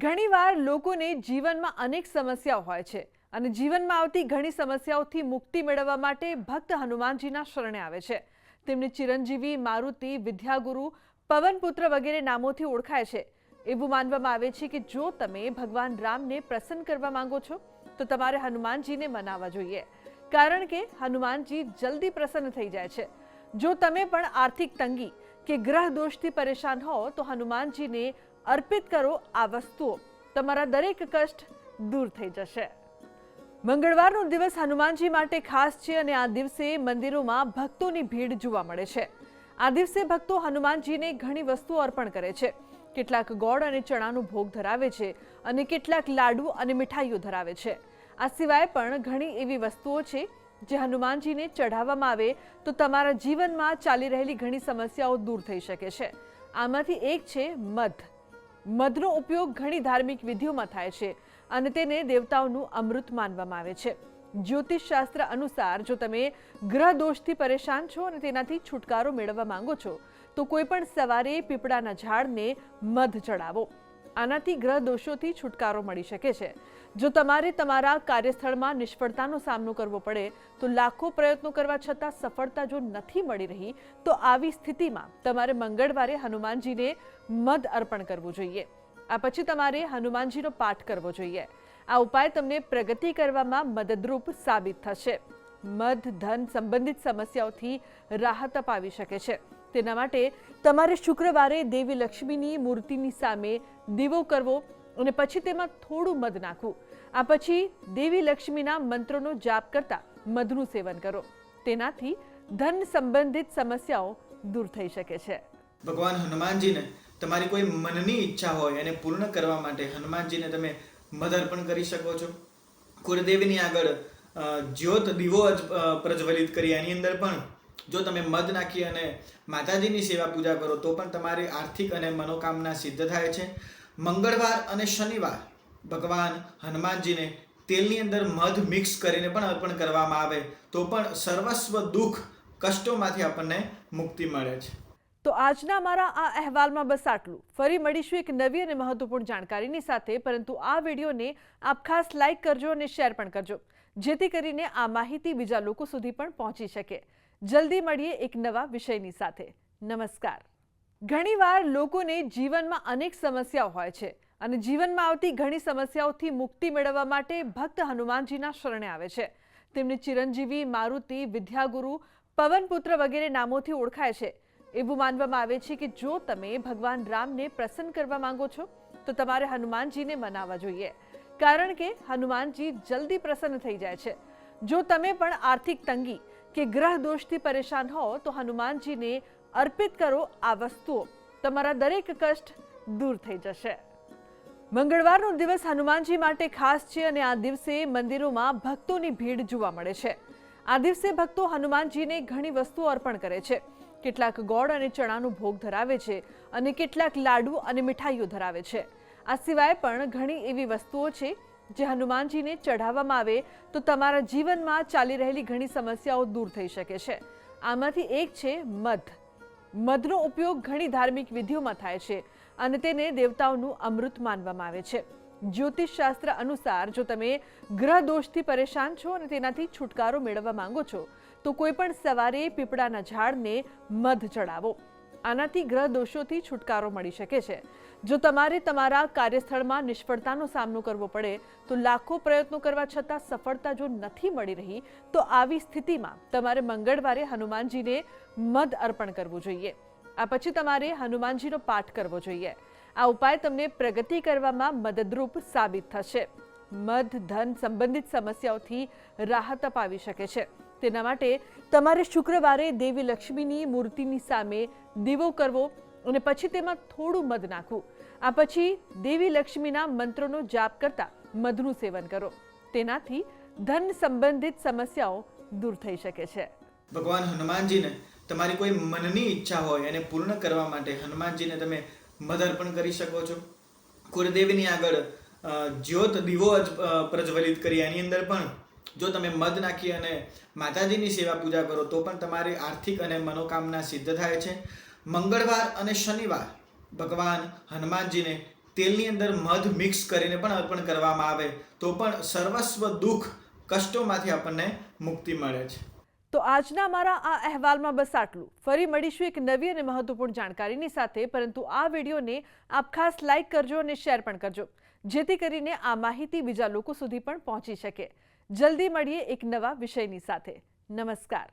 ઘણીવાર લોકોને જીવનમાં અનેક સમસ્યાઓ હોય છે અને જીવનમાં આવતી ઘણી સમસ્યાઓથી મુક્તિ મેળવવા માટે ભક્ત હનુમાનજીના શરણે આવે છે. તેમને ચિરંજીવી, મારુતિ, વિદ્યાગુરુ, પવનપુત્ર વગેરે નામોથી ઓળખાય છે. એવું માનવામાં આવે છે કે જો તમે ભગવાન રામને પ્રસન્ન કરવા માંગો છો તો તમારે હનુમાનજીને મનાવવા જોઈએ, કારણ કે હનુમાનજી જલ્દી પ્રસન્ન થઈ જાય છે. જો તમે પણ આર્થિક તંગી કે ગ્રહ દોષથી પરેશાન હો તો હનુમાનજીને અર્પિત કરો આ વસ્તુઓ, તમારા દરેક કષ્ટ દૂર થઈ જશે. મંગળવારનો દિવસ હનુમાનજી માટે ખાસ છે અને આ દિવસે મંદિરોમાં ભક્તોની ભીડ જોવા મળે છે. આ દિવસે ભક્તો હનુમાનજીને ઘણી વસ્તુઓ અર્પણ કરે છે. કેટલાક ગોળ અને ચણાનો ભોગ ધરાવે છે અને કેટલાક લાડુ અને મીઠાઈઓ ધરાવે છે. આ સિવાય પણ ઘણી એવી વસ્તુઓ છે જે હનુમાનજીને ચઢાવવામાં આવે તો તમારા જીવનમાં ચાલી રહેલી ઘણી સમસ્યાઓ દૂર થઈ શકે છે. આમાંથી એક છે મધ. મધનો ઉપયોગ ઘણી ધાર્મિક વિધિઓમાં થાય છે અને તેને દેવતાઓનું અમૃત માનવામાં આવે છે. જ્યોતિષ શાસ્ત્ર અનુસાર જો તમે ગ્રહ દોષથી પરેશાન છો અને તેનાથી છુટકારો મેળવવા માંગો છો તો કોઈ પણ સવારે પીપળાના ઝાડને મધ ચડાવો. આનાથી ગ્રહ દોષોથી છુટકારો મળી શકે છે. જો તમારે તમારા કાર્યસ્થળમાં નિષ્ફળતાનો સામનો કરવો પડે તો લાખો પ્રયત્નો કરવા છતાં સફળતા જો નથી મળી રહી તો આવી સ્થિતિમાં તમારે મંગળવારે હનુમાનજીને મધ અર્પણ કરવું જોઈએ. આ પછી તમારે હનુમાનજીનો પાઠ કરવો જોઈએ. આ ઉપાય તમને પ્રગતિ કરવામાં મદદરૂપ સાબિત થશે. મધ ધન સંબંધિત સમસ્યાઓથી રાહત અપાવી શકે છે. તેના માટે તમારે શુક્રવારે દેવી લક્ષ્મીની મૂર્તિની સામે દીવો કરવો અને પછી તેમાં થોડું મધ નાખવું. આ પછી દેવી લક્ષ્મીના મંત્રોનો જાપ કરતા મધનું સેવન કરો. તેનાથી ધન સંબંધિત સમસ્યાઓ દૂર થઈ શકે છે. ભગવાન હનુમાનજીને તમારી કોઈ મનની ઈચ્છા હોય એને પૂર્ણ કરવા માટે હનુમાનજીને તમે મધ અર્પણ કરી શકો છો. કુળદેવીની આગળ જ્યોત દીવો પ્રજ્વલિત કરી એની અંદર પણ જો તમે મધ નાખી અને માતાજીની સેવા પૂજા કરો તો પણ તમારી આર્થિક અને મનોકામના સિદ્ધ થાય છે. મંગળવાર અને શનિવાર ભગવાન હનુમાનજીને તેલની અંદર મધ મિક્સ કરીને પણ અર્પણ કરવામાં આવે તો પણ સર્વસ્વ દુઃખ કષ્ટોમાંથી આપણને મુક્તિ મળે છે. તો આજના મારા આ અહેવાલમાં બસ આટલું. ફરી મળીશું એક નવી અને મહત્વપૂર્ણ જાણકારીની સાથે, પરંતુ આ વિડીયોને આપ ખાસ લાઇક કરજો અને શેર પણ કરજો, જેથી કરીને આ માહિતી બીજા લોકો સુધી પણ પહોંચી શકે. જલ્દી મળીએ એક નવા વિષયની સાથે. નમસ્કાર. ઘણીવાર લોકોને જીવનમાં અનેક સમસ્યાઓ હોય છે અને જીવનમાં આવતી ઘણી સમસ્યાઓથી મુક્તિ મેળવવા માટે ભક્ત હનુમાનજીના શરણે આવે છે. તેમને ચિરંજીવી, મારુતિ, વિદ્યાગુરુ, પવનપુત્ર વગેરે નામોથી ઓળખાય છે. એવું માનવામાં આવે છે કે જો તમે ભગવાન રામને પ્રસન્ન કરવા માંગો છો તો તમારે હનુમાનજીને મનાવવા જોઈએ, કારણ કે હનુમાનજી જલ્દી પ્રસન્ન થઈ જાય છે. જો તમે પણ આર્થિક તંગી કે ગ્રહ દોષથી પરેશાન હો તો હનુમાનજીને અર્પિત કરો આ વસ્તુઓ, તમારા દરેક કષ્ટ દૂર થઈ જશે. મંગળવારનો દિવસ હનુમાનજી માટે ખાસ છે અને આ દિવસે મંદિરોમાં ભક્તોની ભીડ જોવા મળે છે. આ દિવસે ભક્તો હનુમાનજીને ઘણી વસ્તુઓ અર્પણ કરે છે. કેટલાક ગોળ અને ચણાનો ભોગ ધરાવે છે અને કેટલાક લાડુ અને મીઠાઈઓ ધરાવે છે. આ સિવાય પણ ઘણી એવી વસ્તુઓ છે જે હનુમાનજીને ચઢાવવામાં આવે તો તમારા જીવનમાં ચાલી રહેલી ઘણી સમસ્યાઓ દૂર થઈ શકે છે. આમાંથી એક છે મધ. મધનો ઉપયોગ ઘણી ધાર્મિક વિધિઓમાં થાય છે અને તેને દેવતાઓનું અમૃત માનવામાં આવે છે. જ્યોતિષ શાસ્ત્ર અનુસાર જો તમે ગ્રહ દોષથી પરેશાન છો અને તેનાથી છુટકારો મેળવવા માંગો છો તો કોઈ પણ સવારે પીપળાના ઝાડને મધ ચડાવો. આનાથી ગ્રહ દોષોથી છુટકારો મળી શકે છે. જો તમારે તમારા કાર્યસ્થળમાં નિષ્ફળતાનો સામનો કરવો પડે તો લાખો પ્રયત્નો કરવા છતાં સફળતા જો નથી મળી રહી તો આવી સ્થિતિમાં તમારે મંગળવારે હનુમાનજીને મધ અર્પણ કરવું જોઈએ. આ પછી તમારે હનુમાનજીનો પાઠ કરવો જોઈએ. આ ઉપાય તમને પ્રગતિ કરવામાં મદદરૂપ સાબિત થશે. મધ ધન સંબંધિત સમસ્યાઓથી રાહત અપાવી શકે છે. તેના માટે તમારે શુક્રવારે દેવી લક્ષ્મીની મૂર્તિની સામે દીવો કરવો અને પછી તેમાં થોડું મધ નાખવું. આ પછી દેવી લક્ષ્મીના મંત્રોનો જાપ કરતા મધનું સેવન કરો. તેનાથી ધન સંબંધિત સમસ્યાઓ દૂર થઈ શકે છે. ભગવાન હનુમાનજીને તમારી કોઈ મનની ઈચ્છા હોય એને પૂર્ણ કરવા માટે હનુમાનજીને તમે મધ અર્પણ કરી શકો છો. કુળદેવીની આગળ જ્યોત દીવો પ્રજ્વલિત કરી એની અંદર પણ જો તમે મધ નાખી અને માતાજીની સેવા પૂજા કરો તો પણ તમારી આર્થિક અને મનોકામના સિદ્ધ થાય છે. મંગળવાર અને શનિવાર ભગવાન હનુમાનજીને તેલની અંદર મધ મિક્સ કરીને પણ અર્પણ કરવામાં આવે તો પણ સર્વસ્વ દુઃખ કષ્ટોમાંથી આપણને મુક્તિ મળે છે. તો આજના મારા આ અહેવાલમાં બસ આટલું. ફરી મળીશું એક નવી અને મહત્વપૂર્ણ જાણકારીની સાથે, પરંતુ આ વિડીયોને આપ ખાસ લાઇક કરજો અને શેર પણ કરજો, જેથી કરીને આ માહિતી બીજા લોકો સુધી પણ પહોંચી શકે. જલ્દી મળીએ એક નવા વિષયની સાથે. નમસ્કાર.